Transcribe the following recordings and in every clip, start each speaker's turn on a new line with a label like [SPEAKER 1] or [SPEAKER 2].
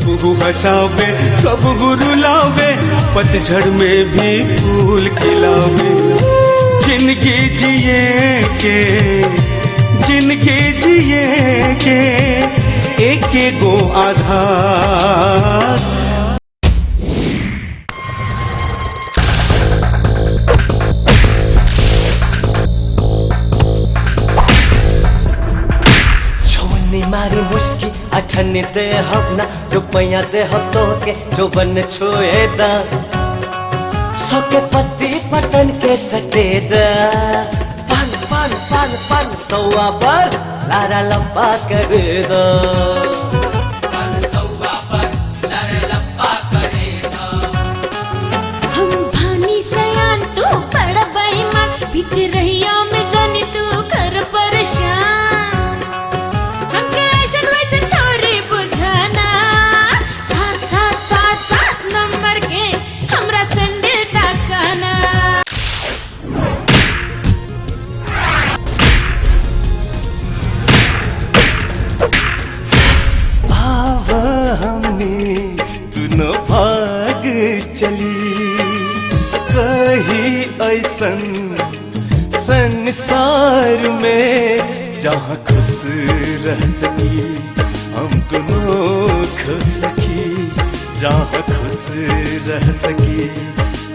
[SPEAKER 1] कब हंसावे कब रुलावे, पतझड़ में भी फूल खिलावे। जिंदगी जिए के एक गो आधार।
[SPEAKER 2] मारी मुश्किल अठन्नी दे हवना, रुपया दे हफ्तों के जो बन छुएदा, सोके पत्ती पटन के सटेदा। पान पान पान पान सौआ पर लारा लंबा कर दो।
[SPEAKER 3] हम भानी सयान तू बड़ा बेईमान, बीच रहिया में जानी तू कर परेशान।
[SPEAKER 1] भाग चली कहीं ऐसन संसार में, जहाँ खुश रह सकी हम दोनों खो सकी, जहाँ खुश रह सकी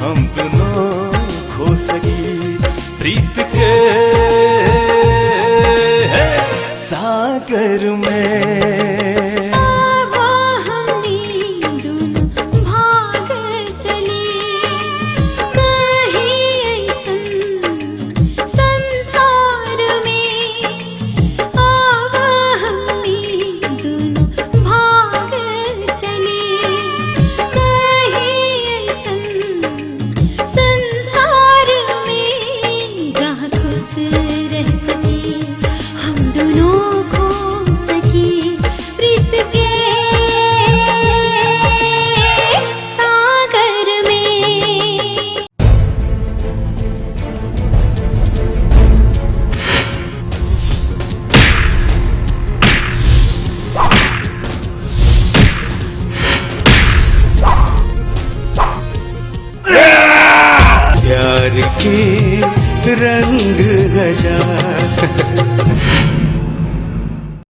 [SPEAKER 1] हम दोनों खो सकी। प्रीत के सागर में